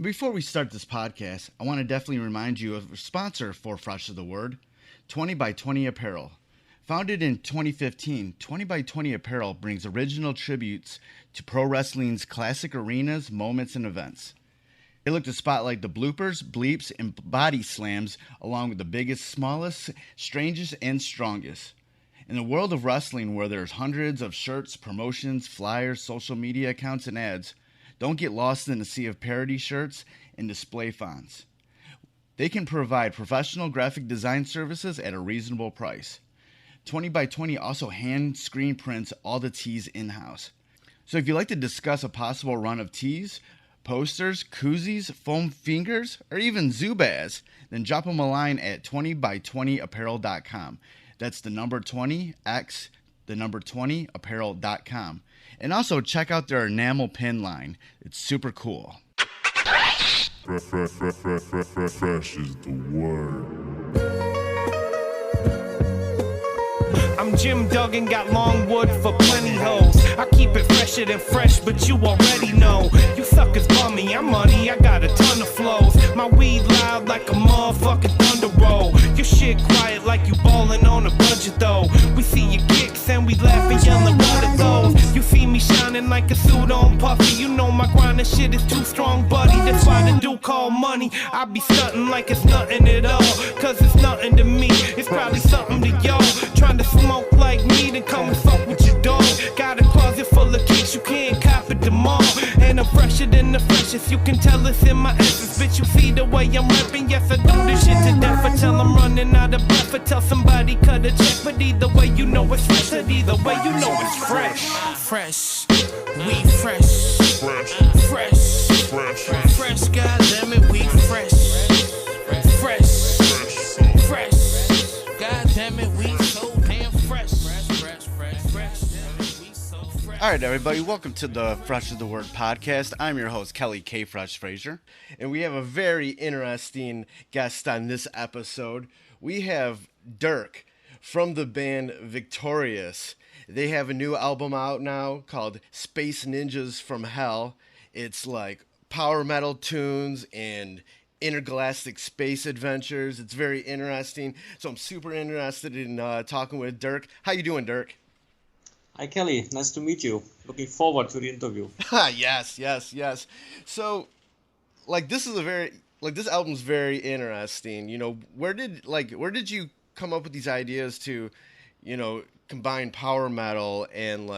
Before we start this podcast, I want to definitely remind you of a sponsor for Fresh of the Word, 20 by 20 Apparel. Founded in 2015, 20 by 20 Apparel brings original tributes to pro wrestling's classic arenas, moments, and events. They look to spotlight the bloopers, bleeps, and body slams along with the biggest, smallest, strangest, and strongest. In the world of wrestling where there's hundreds of shirts, promotions, flyers, social media accounts, and ads, don't get lost in the sea of parody shirts and display fonts. They can provide professional graphic design services at a reasonable price. 20 by 20 also hand screen prints all the tees in-house. So if you'd like to discuss a possible run of tees, posters, koozies, foam fingers, or even Zubaz, then drop them a line at 20by20apparel.com. That's the number 20x, the number 20apparel.com. And also check out their enamel pin line. It's super cool. Fresh is the word. I'm Jim Duggan, got long wood for plenty hoes. I keep it fresher than fresh, but you already know. You suckers bummy, I'm money, I got a ton of flows. My weed loud like a motherfucking thunder roll. Your shit quiet like you ballin' on a budget though. We see your kicks and we laugh and yellin' what it goes. You see me shining like a suit on puffy. You know my grindin' shit is too strong, buddy. That's why the dude call money. I be stuntin' like it's nothing at all. Cause it's nothing to me, it's probably something to y'all. Trying to smoke like me, then come and fuck with your dog. Got a closet full of kicks, you can't cop it tomorrow. And I'm fresher than the freshest, you can tell it's in my essence. Bitch, you see the way I'm rapping, yes I do this shit to death. I tell I'm running out of breath, I tell somebody cut a check. But either way you know it's fresh, and either way you know it's fresh. Fresh, we fresh. Fresh, fresh, fresh, goddammit, we fresh. Fresh, fresh, goddammit, we so damn fresh. All right, everybody, welcome to the Fresh of the Word podcast. I'm your host, Kelly K. Fresh Frazier, and we have a very interesting guest on this episode. We have Dirk from the band Victorius. They have a new album out now called Space Ninjas from Hell. It's like power metal tunes and intergalactic space adventures. It's very interesting, so I'm super interested in talking with Dirk. How you doing, Dirk? Hi Kelly, nice to meet you. Looking forward to the interview. Yes. So, this album's very interesting. You know, where did you come up with these ideas to, combine power metal and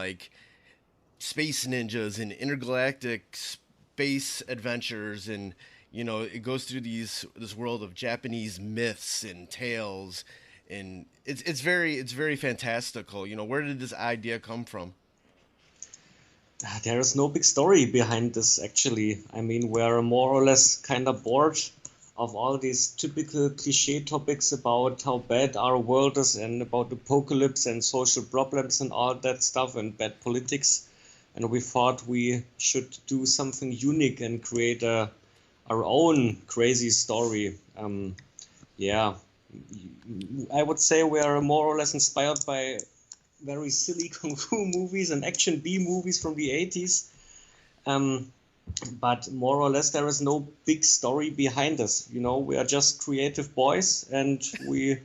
space ninjas and intergalactic space adventures, and it goes through this world of Japanese myths and tales. And it's very fantastical. Where did this idea come from? There is no big story behind this, actually. I mean, we're more or less kind of bored of all these typical cliche topics about how bad our world is and about apocalypse and social problems and all that stuff and bad politics. And we thought we should do something unique and create our own crazy story. I would say we are more or less inspired by very silly kung fu movies and action B movies from the 80s. But more or less there is no big story behind us. We are just creative boys and we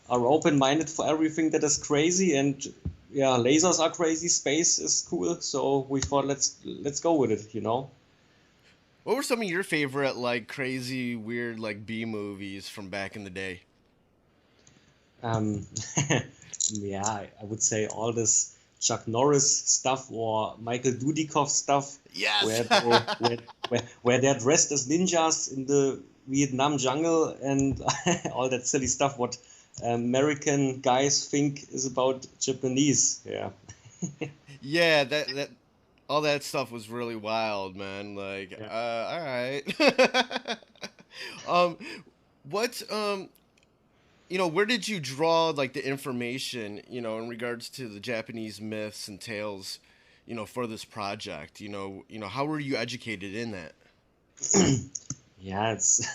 are open-minded for everything that is crazy. And yeah, lasers are crazy, space is cool. So we thought let's go with it, What were some of your favorite crazy, weird B movies from back in the day? I would say all this Chuck Norris stuff or Michael Dudikoff stuff. Yes. where they're dressed as ninjas in the Vietnam jungle and all that silly stuff what American guys think is about Japanese. Yeah. Yeah, that all that stuff was really wild, man. All right. Where did you draw the information, in regards to the Japanese myths and tales, for this project? How were you educated in that? Yeah, it's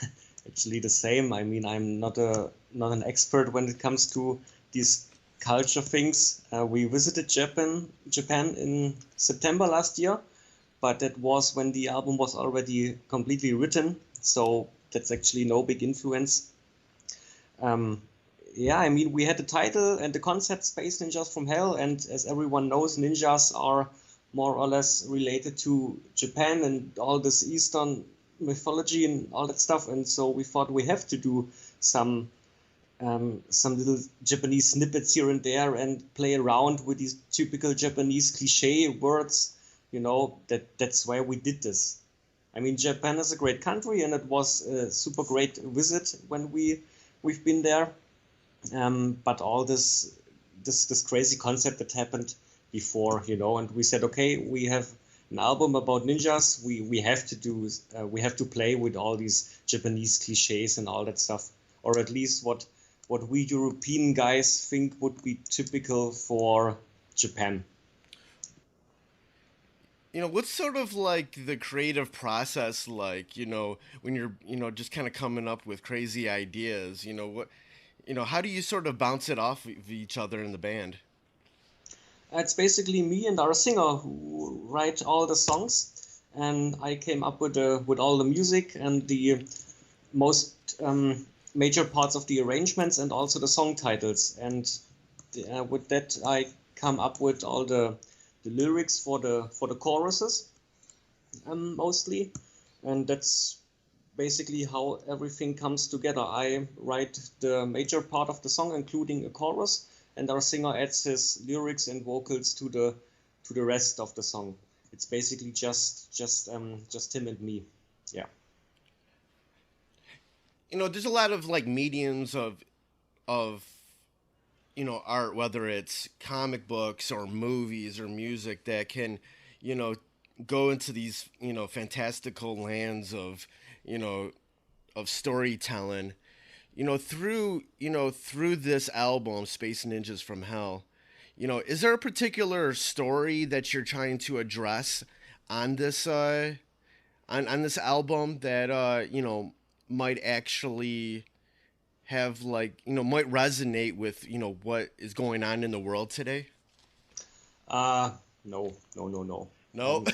actually the same. I mean, I'm not an expert when it comes to these culture things. We visited Japan in September last year, but that was when the album was already completely written, so that's actually no big influence. Yeah, I mean, we had the title and the concept Space Ninjas from Hell, and as everyone knows, ninjas are more or less related to Japan and all this Eastern mythology and all that stuff, and so we thought we have to do some little Japanese snippets here and there and play around with these typical Japanese cliche words. That's why we did this. I mean, Japan is a great country, and it was a super great visit when we've been there. But all this crazy concept that happened before, and we said, okay, we have an album about ninjas. We have to play with all these Japanese cliches and all that stuff, or at least what we European guys think would be typical for Japan. What's sort of like the creative process like, when you're, just kind of coming up with crazy ideas, how do you sort of bounce it off of each other in the band? It's basically me and our singer who write all the songs, and I came up with all the music and the most major parts of the arrangements and also the song titles. And with that, I come up with all the lyrics for the choruses, mostly, and that's basically how everything comes together. I write the major part of the song, including a chorus, and our singer adds his lyrics and vocals to the rest of the song. It's basically just him and me. Yeah. There's a lot of like mediums of art, whether it's comic books or movies or music, that can, go into these, fantastical lands of storytelling, through this album, Space Ninjas from Hell. Is there a particular story that you're trying to address on this on this album that might actually have might resonate with what is going on in the world today? No. No.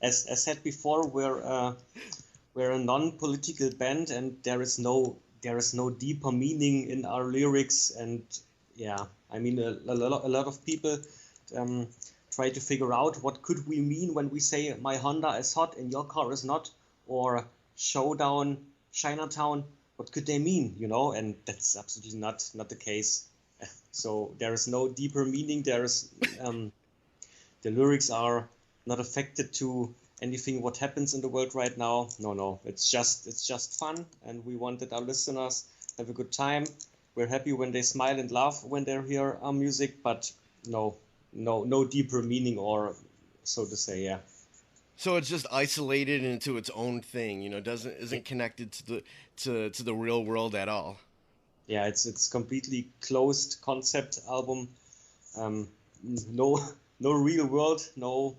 As said before, we're a non-political band, and there is no deeper meaning in our lyrics. And yeah, I mean, a lot of people try to figure out what could we mean when we say my Honda is hot and your car is not, or Showdown, Chinatown. What could they mean, And that's absolutely not the case. So there is no deeper meaning. There is the lyrics are not affected to anything what happens in the world right now. No. It's just fun, and we want that our listeners have a good time. We're happy when they smile and laugh when they hear our music, but no deeper meaning, or so to say, yeah. So it's just isolated into its own thing, isn't connected to the real world at all. Yeah, it's completely closed concept album. No real world, no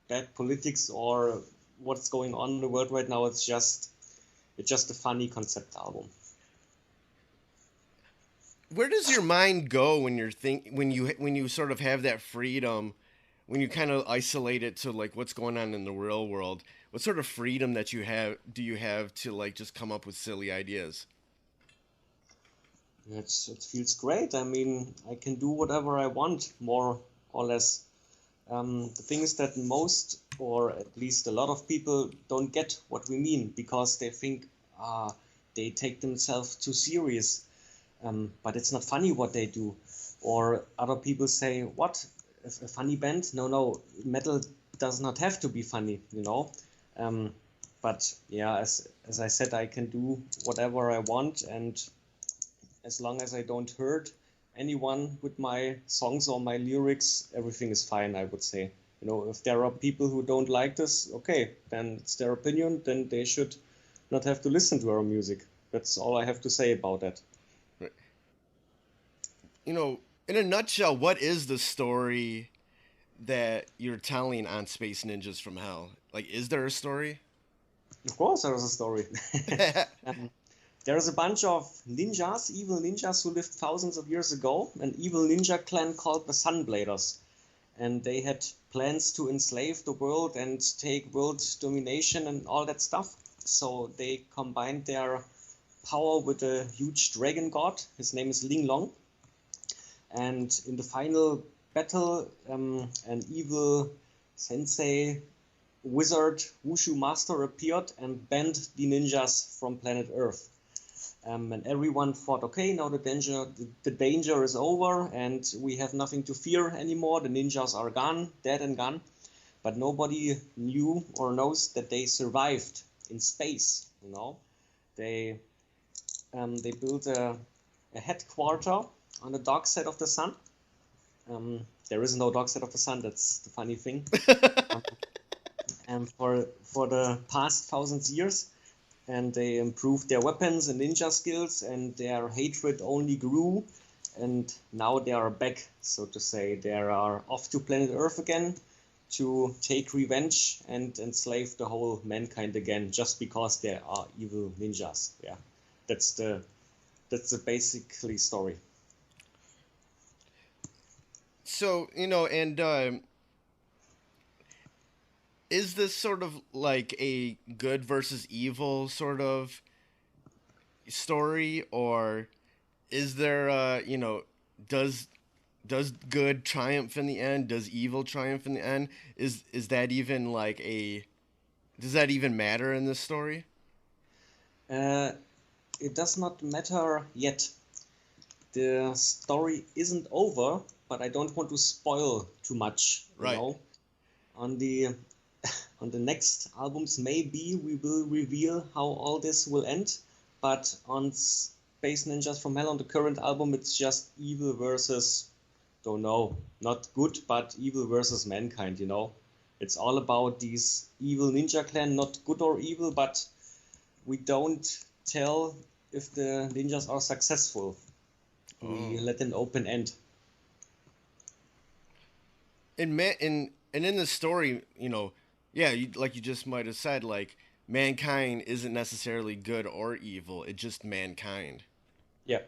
bad politics or what's going on in the world right now. It's just a funny concept album. Where does your mind go when you sort of have that freedom? When you kind of isolate it to like what's going on in the real world, what sort of freedom do you have to like just come up with silly ideas? It feels great. I mean, I can do whatever I want, more or less. The thing is that most, or at least a lot of people, don't get what we mean, because they think they take themselves too serious. But it's not funny what they do. Or other people say, what? A funny band? No, metal does not have to be funny, But yeah, as I said, I can do whatever I want, and as long as I don't hurt anyone with my songs or my lyrics, everything is fine, I would say. If there are people who don't like this, okay, then it's their opinion, then they should not have to listen to our music. That's all I have to say about that. Right. In a nutshell, what is the story that you're telling on Space Ninjas from Hell? Like, is there a story? Of course there is a story. There's a bunch of ninjas, evil ninjas who lived thousands of years ago, an evil ninja clan called the Sunbladers. and they had plans to enslave the world and take world domination and all that stuff. So they combined their power with a huge dragon god. His name is Ling Long. And in the final battle, an evil sensei wizard wushu master appeared and banned the ninjas from planet Earth. And everyone thought, okay, now the danger is over and we have nothing to fear anymore. The ninjas are gone, dead and gone. But nobody knew or knows that they survived in space. You know, they built a headquarter on the dark side of the sun. There is no dark side of the sun. That's the funny thing. And for the past thousands of years, and they improved their weapons and ninja skills, and their hatred only grew. And now they are back, so to say. They are off to planet Earth again to take revenge and enslave the whole mankind again, just because they are evil ninjas. Yeah, that's the basically story. So, and is this sort of like a good versus evil sort of story, or is there, does good triumph in the end? Does evil triumph in the end? Is that even like does that even matter in this story? It does not matter yet. The story isn't over, but I don't want to spoil too much. Right. You know? On the next albums, maybe we will reveal how all this will end. But on Space Ninjas from Hell, on the current album, it's just evil versus, don't know, not good, but evil versus mankind, you know. It's all about these evil ninja clan, not good or evil, but we don't tell if the ninjas are successful. We let an open end. In the story, like you just might have said, like, mankind isn't necessarily good or evil. It's just mankind. Yeah.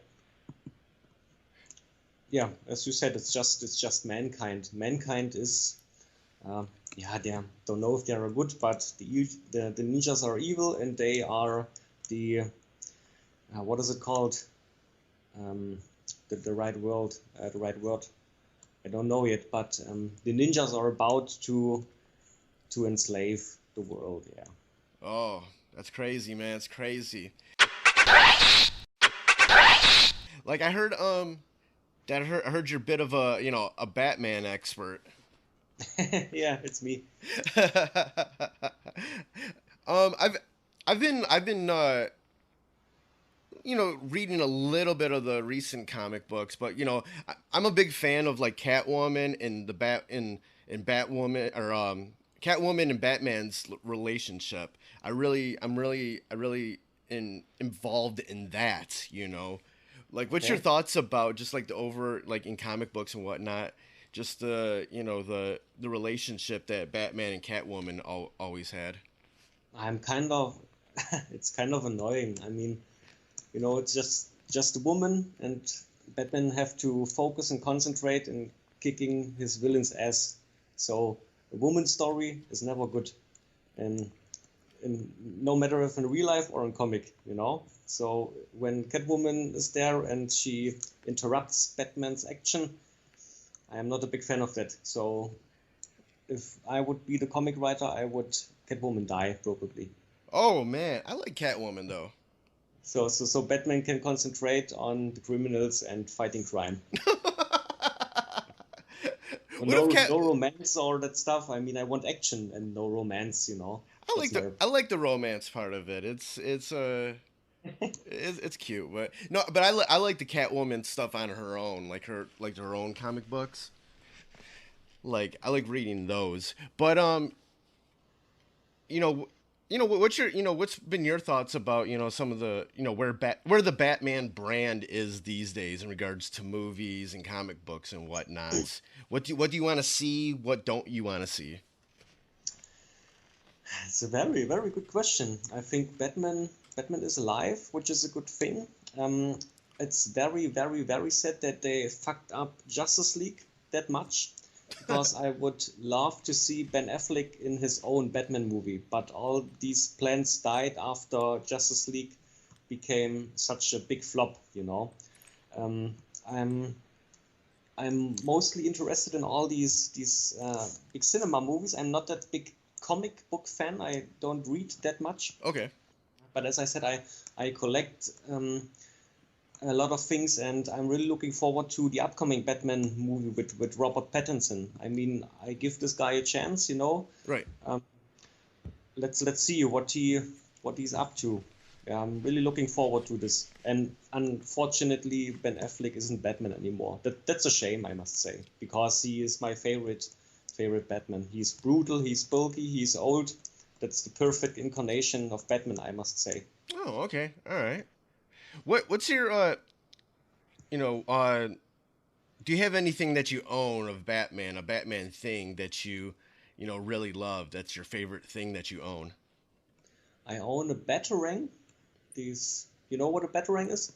Yeah, as you said, it's just mankind. Mankind is, they don't know if they are good, but the ninjas are evil, and they are the, what is it called? The right word. I don't know yet, but the ninjas are about to enslave the world. Yeah. Oh, that's crazy, man. It's crazy. Like I heard, I heard you're a bit of a Batman expert. Yeah, it's me. I've been reading a little bit of the recent comic books, but I'm a big fan of like Catwoman and Batwoman, or Catwoman and Batman's relationship. I'm really involved in that. Like, what's your thoughts about just like in comic books and whatnot, just the relationship that Batman and Catwoman always had? It's kind of annoying. I mean, it's just a woman, and Batman have to focus and concentrate in kicking his villain's ass. So a woman's story is never good, and no matter if in real life or in comic, So when Catwoman is there and she interrupts Batman's action, I am not a big fan of that. So if I would be the comic writer, I would Catwoman die probably. Oh man, I like Catwoman though. So Batman can concentrate on the criminals and fighting crime. No romance or that stuff. I mean, I want action and no romance. I like the romance part of it. It's cute, but no. But I like the Catwoman stuff on her own, like her own comic books. Like I like reading those, but what's been your thoughts about some of the where the Batman brand is these days in regards to movies and comic books and whatnot? What do you want to see? What don't you want to see? It's a very, very good question. I think Batman is alive, which is a good thing. It's very, very, very sad that they fucked up Justice League that much. because I would love to see Ben Affleck in his own Batman movie, but all these plans died after Justice League became such a big flop, you know. Um, I'm I'm mostly interested in all these big cinema movies. I'm not that big comic book fan. I don't read that much. Okay. But as I said, I collect a lot of things, and I'm really looking forward to the upcoming Batman movie with Robert Pattinson. I mean, I give this guy a chance, you know. Right. Let's see what he's up to. Yeah, I'm really looking forward to this. And unfortunately, Ben Affleck isn't Batman anymore. That's a shame, I must say, because he is my favorite Batman. He's brutal, he's bulky, he's old. That's the perfect incarnation of Batman, I must say. Oh, okay. All right. What's your do you have anything that you own of Batman, a Batman thing that you really love? That's your favorite thing that you own? I own a Batarang. You know what a Batarang is?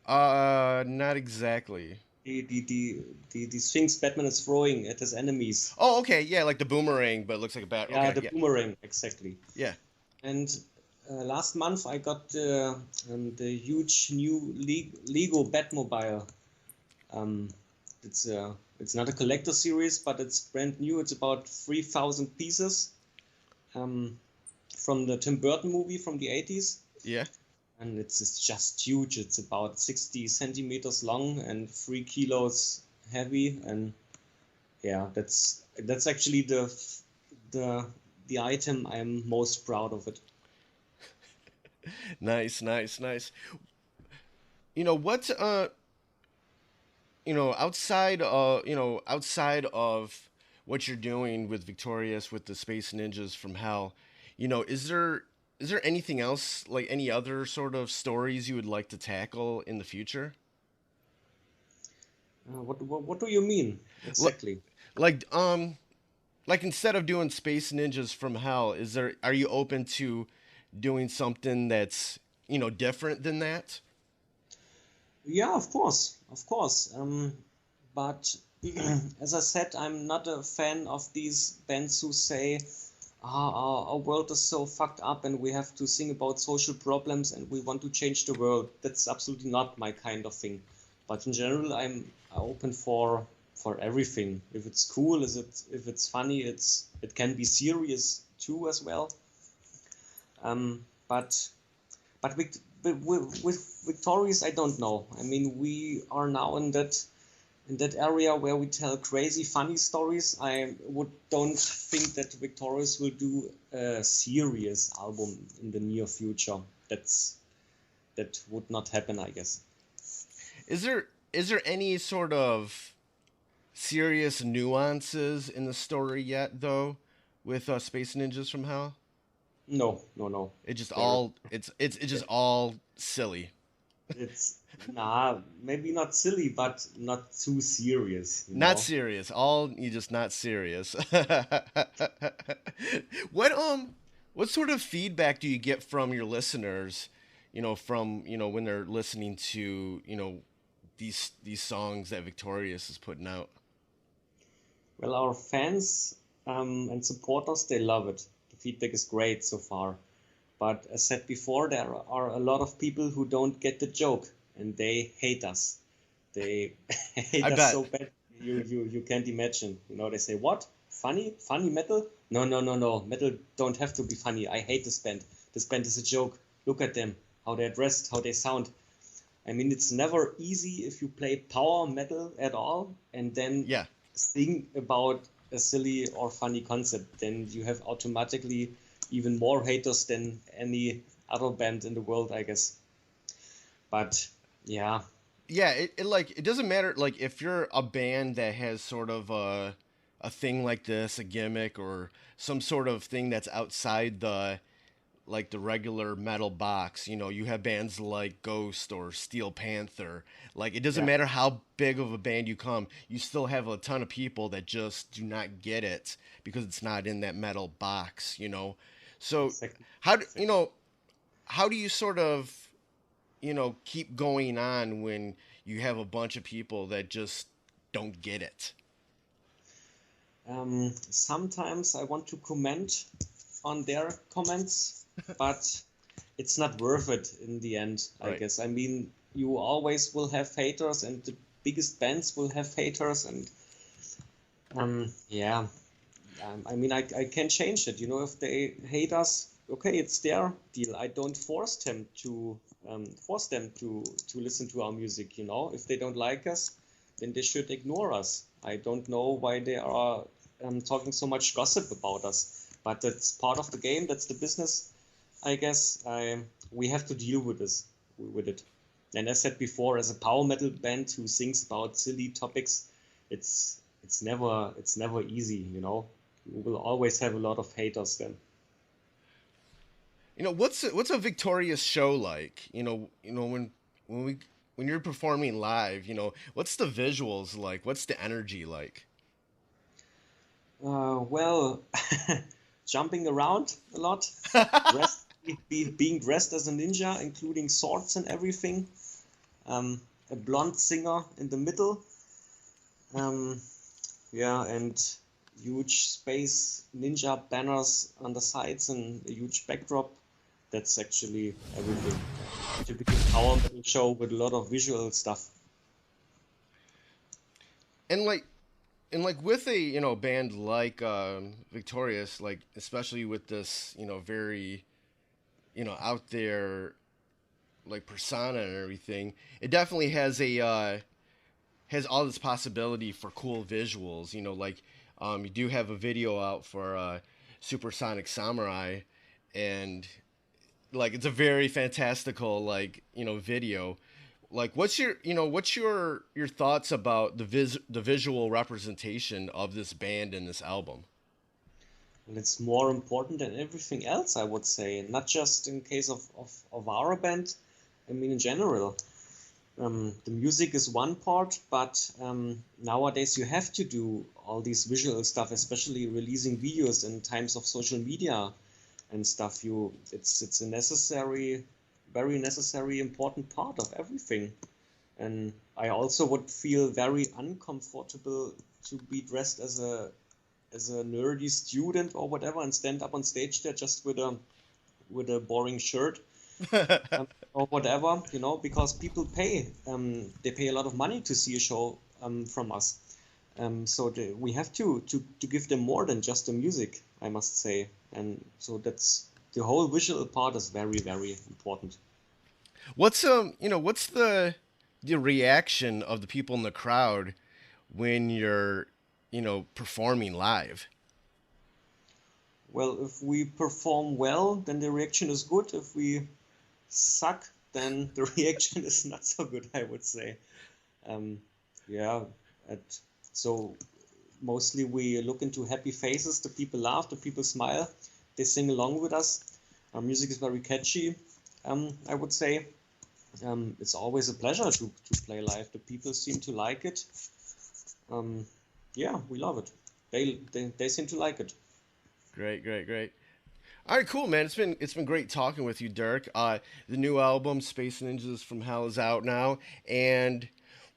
Not exactly. These things Batman is throwing at his enemies. Oh, okay. Yeah, like the boomerang, but it looks like a bat. Yeah, Okay, the boomerang, exactly. yeah. And last month I got the huge new Lego Batmobile. It's not a collector series, but it's brand new. It's about 3,000 pieces from the Tim Burton movie from the 80s. Yeah. And it's just huge. It's about 60 centimeters long and 3 kilos heavy. And yeah, that's actually the item I'm most proud of it. Nice, nice, nice. What outside of what you're doing with Victorius with the Space Ninjas from Hell, is there anything else, like any other sort of stories you would like to tackle in the future? What do you mean exactly? Like instead of doing Space Ninjas from Hell, are you open to doing something that's, different than that? Yeah, of course. But as I said, I'm not a fan of these bands who say, our world is so fucked up and we have to sing about social problems and we want to change the world. That's absolutely not my kind of thing. But in general, I'm open for everything. If it's cool, if it's funny, it can be serious too as well. But with Victorious, I don't know. I mean, we are now in that area where we tell crazy funny stories. I don't think that Victorious will do a serious album in the near future. That would not happen, I guess. Is there any sort of serious nuances in the story yet, though, with Space Ninjas from Hell? No. It just all it's just all silly. It's maybe not silly, but not too serious. Not serious. You just not serious. What sort of feedback do you get from your listeners, from, when they're listening to, these songs that Victorious is putting out? Well, our fans and supporters, they love it. The feedback is great so far. But as said before, there are a lot of people who don't get the joke, and they hate us. They hate us so bad you can't imagine. They say, what? Funny metal? No. Metal don't have to be funny. I hate this band. This band is a joke. Look at them, how they're dressed, how they sound. I mean, it's never easy if you play power metal at all and then sing about a silly or funny concept. Then you have automatically even more haters than any other band in the world, I guess. But yeah. Yeah, it doesn't matter, like, if you're a band that has sort of a thing like this, a gimmick or some sort of thing that's outside the regular metal box. You have bands like Ghost or Steel Panther. Like, it doesn't matter how big of a band you still have a ton of people that just do not get it because it's not in that metal box, So Exactly. how do you sort of, keep going on when you have a bunch of people that just don't get it? Sometimes I want to comment on their comments, but it's not worth it in the end, I Right. guess. I mean, you always will have haters, and the biggest bands will have haters, and yeah, I mean, I can change it. You know, if they hate us, okay, it's their deal. I don't force them to listen to our music. You know, if they don't like us, then they should ignore us. I don't know why they are talking so much gossip about us, but that's part of the game. That's the business, I guess. We have to deal with it. And as I said before, as a power metal band who sings about silly topics, it's never easy. You know, you will always have a lot of haters then. What's a Victorious show like? When you're performing live, what's the visuals like? What's the energy like? Well, jumping around a lot, dressed, being dressed as a ninja, including swords and everything. A blonde singer in the middle. Um, yeah, and huge space ninja banners on the sides and a huge backdrop. That's actually everything. Typical power metal show with a lot of visual stuff. And like with a band like Victorious, like especially with this very out there like persona and everything, it definitely has all this possibility for cool visuals. Like you do have a video out for Supersonic Samurai, and like it's a very fantastical video. Like what's your thoughts about the visual representation of this band in this album? And it's more important than everything else, I would say. Not just in case of our band, I mean in general. The music is one part, but nowadays you have to do all these visual stuff, especially releasing videos in times of social media and stuff. It's a necessary, very necessary, important part of everything. And I also would feel very uncomfortable to be dressed as a nerdy student or whatever and stand up on stage there just with a boring shirt or whatever, because people pay. They pay a lot of money to see a show from us. So we have to give them more than just the music, I must say. And so that's the whole visual part is very, very important. What's the reaction of the people in the crowd when you're performing live? Well, if we perform well, then the reaction is good. If we suck, then the reaction is not so good, I would say. Um, yeah, so mostly we look into happy faces. The people laugh, the people smile, they sing along with us. Our music is very catchy, I would say. It's always a pleasure to play live. The people seem to like it. Yeah, we love it. They seem to like it. Great, great, great. All right, cool, man. It's been great talking with you, Dirk. The new album, Space Ninjas from Hell, is out now. And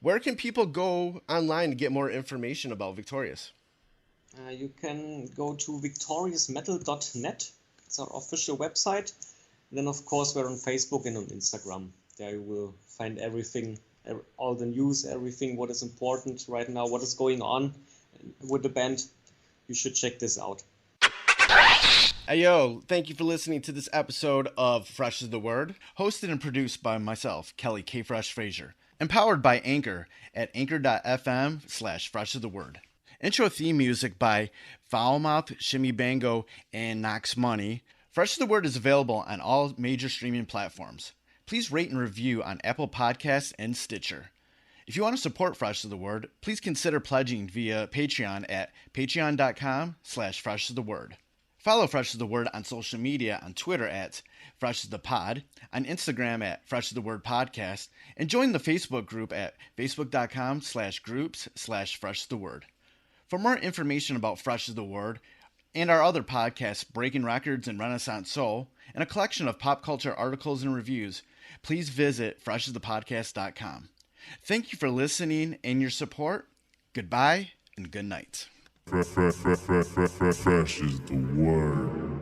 where can people go online to get more information about Victorious? You can go to victoriousmetal.net. It's our official website. And then, of course, we're on Facebook and on Instagram. There you will find everything, all the news, everything, what is important right now, what is going on with the band. You should check this out. Hey yo, thank you for listening to this episode of Fresh is the Word, hosted and produced by myself, Kelly K. Fresh Frazier, empowered by Anchor at anchor.fm/Fresh is the Word. Intro theme music by Foulmouth, Shimmy Bango, and Knox Money. Fresh is the Word is available on all major streaming platforms. Please rate and review on Apple Podcasts and Stitcher. If you want to support Fresh is the Word, please consider pledging via Patreon at patreon.com/Fresh is the Word. Follow Fresh is the Word on social media on Twitter at Fresh is the Pod, on Instagram at Fresh is the Word Podcast, and join the Facebook group at facebook.com/groups/Fresh is the Word. For more information about Fresh is the Word and our other podcasts, Breaking Records and Renaissance Soul, and a collection of pop culture articles and reviews, please visit freshasthepodcast.com. Thank you for listening and your support. Goodbye and good night. Fresh is the word.